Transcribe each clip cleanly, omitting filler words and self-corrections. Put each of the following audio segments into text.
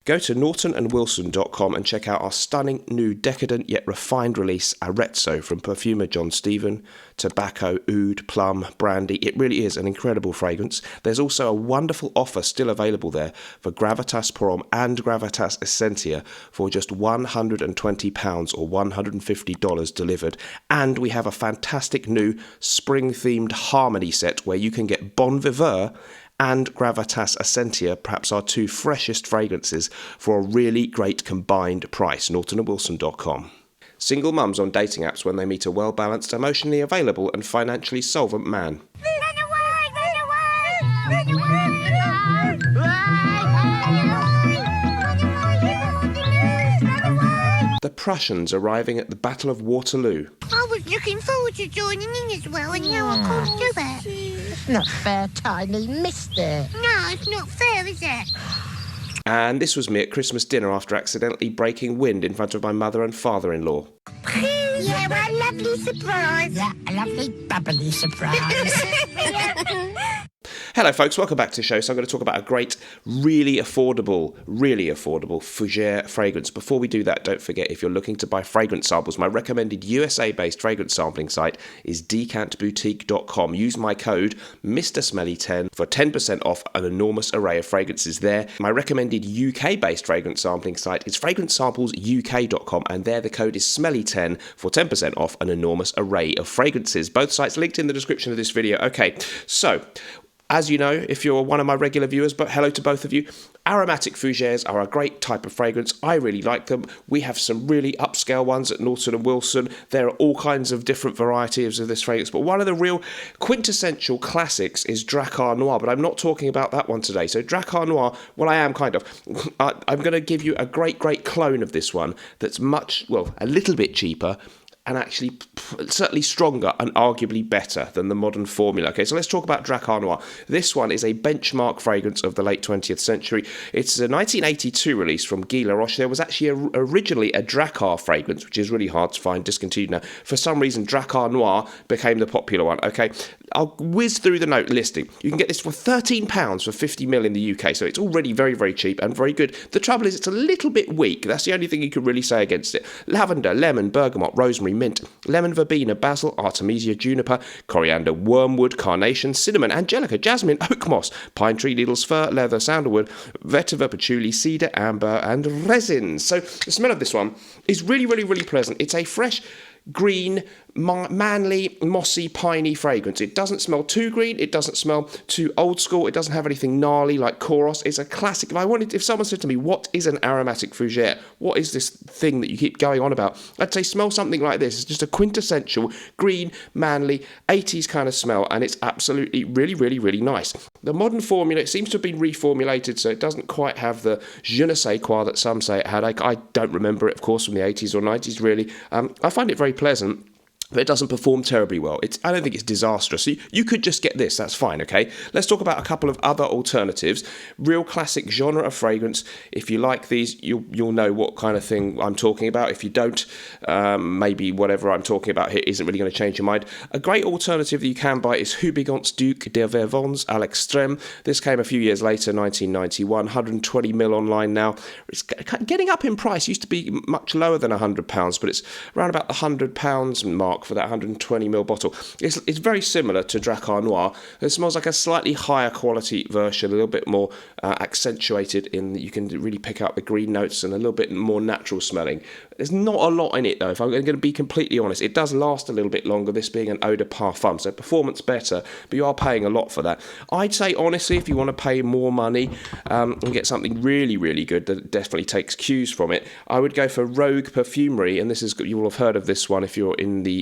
Go to nortonandwilson.com and check out our stunning new decadent yet refined release Arezzo from perfumer John Stephen. Tobacco, oud, plum, brandy. It really is an incredible fragrance. There's also a wonderful offer still available there for Gravitas Prom and Gravitas Essentia for just £120 or $150 delivered. And we have a fantastic new spring-themed harmony set where you can get Bon Viveur and Gravitas Essentia, perhaps our two freshest fragrances, for a really great combined price. nortonandwilson.com. Single mums on dating apps when they meet a well-balanced, emotionally available and financially solvent man. The Prussians arriving at the Battle of Waterloo. I was looking forward to joining in as well, and now I can't do it. It's not fair, Tiny. Missed it. No, it's not fair, is it? And this was me at Christmas dinner after accidentally breaking wind in front of my mother and father-in-law. Yeah, well, a lovely surprise. Yeah, a lovely bubbly surprise. Hello folks, welcome back to the show. So I'm going to talk about a great, really affordable Fougere fragrance. Before we do that, don't forget, if you're looking to buy fragrance samples, my recommended USA-based fragrance sampling site is decantboutique.com. Use my code MrSmelly10 for 10% off an enormous array of fragrances there. My recommended UK-based fragrance sampling site is fragrancesamplesuk.com, and there the code is Smelly10 for 10% off an enormous array of fragrances. Both sites linked in the description of this video. Okay, so as you know, if you're one of my regular viewers, but hello to both of you, aromatic fougères are a great type of fragrance. I really like them. We have some really upscale ones at Norton & Wilson. There are all kinds of different varieties of this fragrance, but one of the real quintessential classics is Drakkar Noir, but I'm not talking about that one today. So Drakkar Noir, well, I am kind of. I'm going to give you a great clone of this one that's a little bit cheaper, and actually certainly stronger and arguably better than the modern formula. Okay, so let's talk about Drakkar Noir. This one is a benchmark fragrance of the late 20th century. It's a 1982 release from Guy Laroche. There was actually originally a Drakkar fragrance, which is really hard to find, discontinued now. For some reason, Drakkar Noir became the popular one. Okay, I'll whiz through the note listing. You can get this for £13 for 50ml in the UK, so it's already very cheap and very good. The trouble is it's a little bit weak. That's the only thing you can really say against it. Lavender, lemon, bergamot, rosemary, mint, lemon verbena, basil, artemisia, juniper, coriander, wormwood, carnation, cinnamon, angelica, jasmine, oak moss, pine tree needles, fir, leather, sandalwood, vetiver, patchouli, cedar, amber, and resin. So the smell of this one is really pleasant. It's a fresh, green, manly, mossy, piney fragrance. It doesn't smell too green. It doesn't smell too old school. It doesn't have anything gnarly like Koros. It's a classic. If someone said to me, what is an aromatic fougere? What is this thing that you keep going on about? I'd say smell something like this. It's just a quintessential green, manly, 80s kind of smell, and it's absolutely really nice. The modern formula, it seems to have been reformulated, so it doesn't quite have the je ne sais quoi that some say it had. I don't remember it, of course, from the 80s or 90s, really. I find it very pleasant, but it doesn't perform terribly well. I don't think it's disastrous. So you could just get this, that's fine, okay? Let's talk about a couple of other alternatives. Real classic genre of fragrance. If you like these, you'll know what kind of thing I'm talking about. If you don't, maybe whatever I'm talking about here isn't really going to change your mind. A great alternative that you can buy is Hubigant's Duc de Vervons à l'Extrême. This came a few years later, 1991, 120ml online now. It's getting up in price. It used to be much lower than £100, but it's around about the £100 mark for that 120ml bottle. It's very similar to Drakkar Noir. It smells like a slightly higher quality version, a little bit more accentuated in that you can really pick out the green notes and a little bit more natural smelling. There's not a lot in it though, if I'm going to be completely honest. It does last a little bit longer, this being an eau de parfum, so performance better, but you are paying a lot for that. I'd say honestly, if you want to pay more money and get something really good that definitely takes cues from it, I would go for Rogue Perfumery, and you will have heard of this one if you're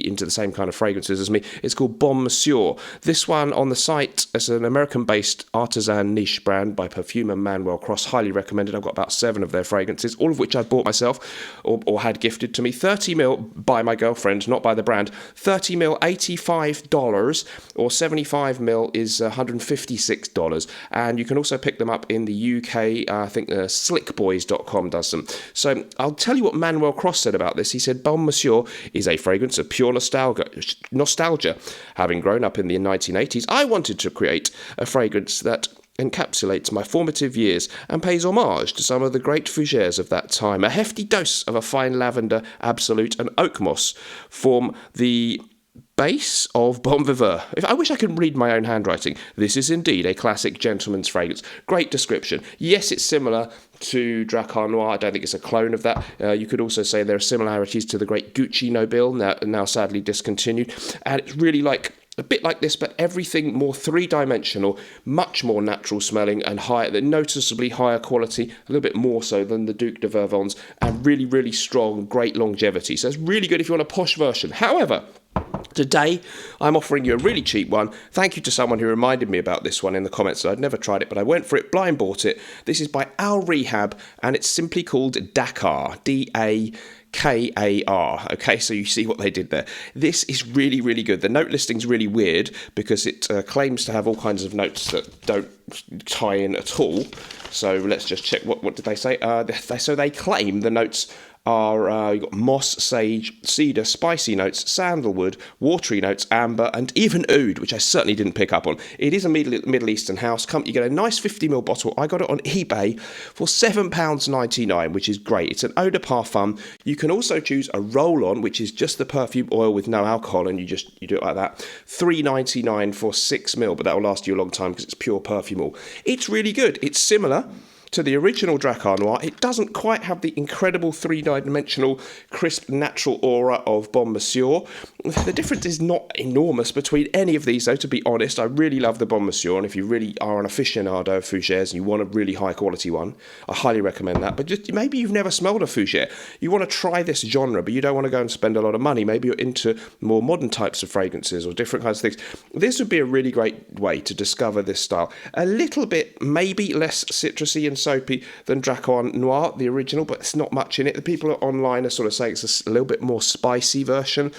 into the same kind of fragrances as me. It's called Bon Monsieur. This one on the site is an American-based artisan niche brand by perfumer Manuel Cross. Highly recommended. I've got about 7 of thetheir fragrances, all of which I bought myself or had gifted to me. 30ml by my girlfriend, not by the brand. 30ml, $85, or 75ml is $156. And you can also pick them up in the UK. I think slickboys.com does them. So I'll tell you what Manuel Cross said about this. He said, Bon Monsieur is a fragrance of pure nostalgia. Having grown up in the 1980s, I wanted to create a fragrance that encapsulates my formative years and pays homage to some of the great fougères of that time. A hefty dose of a fine lavender, absolute, and oak moss form the base of Bon Viveur. I wish I could read my own handwriting. This is indeed a classic gentleman's fragrance. Great description. Yes, it's similar to Drakkar Noir. I don't think it's a clone of that. You could also say there are similarities to the great Gucci Nobile, now sadly discontinued. And it's really like a bit like this, but everything more three-dimensional, much more natural smelling and higher, noticeably higher quality, a little bit more so than the Duc de Vervins, and really, really strong, great longevity. So it's really good if you want a posh version. However, today, I'm offering you a really cheap one. Thank you to someone who reminded me about this one in the comments. I'd never tried it, but I went for it, blind bought it. This is by Al Rehab, and it's simply called Dakar, Dakar. Okay, so you see what they did there. This is really, really good. The note listing's really weird because it claims to have all kinds of notes that don't tie in at all. So let's just check. What did they say? So they claim the notes are you've got moss, sage, cedar, spicy notes, sandalwood, watery notes, amber, and even oud, which I certainly didn't pick up on. It is a Middle Eastern house. You get a nice 50ml bottle. I got it on eBay for £7.99, which is great. It's an eau de parfum. You can also choose a roll-on, which is just the perfume oil with no alcohol, and you do it like that. £3.99 for 6ml, but that will last you a long time because it's pure perfume oil. It's really good. It's similar to the original Drakkar Noir. It doesn't quite have the incredible three-dimensional, crisp, natural aura of Bon Monsieur. The difference is not enormous between any of these, though, to be honest. I really love the Bon Monsieur, and if you really are an aficionado of fougères and you want a really high-quality one, I highly recommend that. But just maybe you've never smelled a fougère. You want to try this genre, but you don't want to go and spend a lot of money. Maybe you're into more modern types of fragrances or different kinds of things. This would be a really great way to discover this style. A little bit, maybe less citrusy and soapy than Drakkar Noir, the original, but it's not much in it. The people online are sort of saying it's a little bit more spicy version.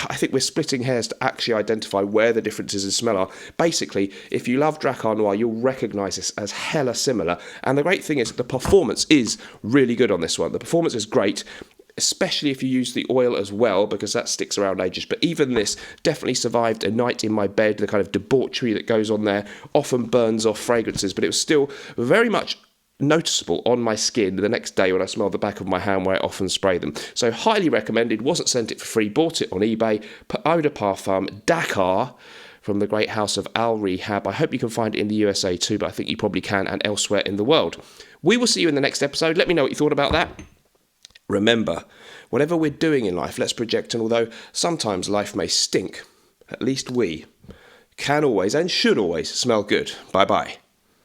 I think we're splitting hairs to actually identify where the differences in smell are. Basically, if you love Drakkar Noir, you'll recognise this as hella similar. And the great thing is the performance is really good on this one. The performance is great, especially if you use the oil as well, because that sticks around ages. But even this definitely survived a night in my bed. The kind of debauchery that goes on there often burns off fragrances, but it was still very much noticeable on my skin the next day when I smelled the back of my hand where I often spray them. So highly recommended. Wasn't sent it for free. Bought it on eBay. Eau de Parfum Dakar from the great house of Al Rehab. I hope you can find it in the USA too, but I think you probably can, and elsewhere in the world. We will see you in the next episode. Let me know what you thought about that. Remember, whatever we're doing in life, let's project, and although sometimes life may stink, at least we can always and should always smell good. Bye-bye.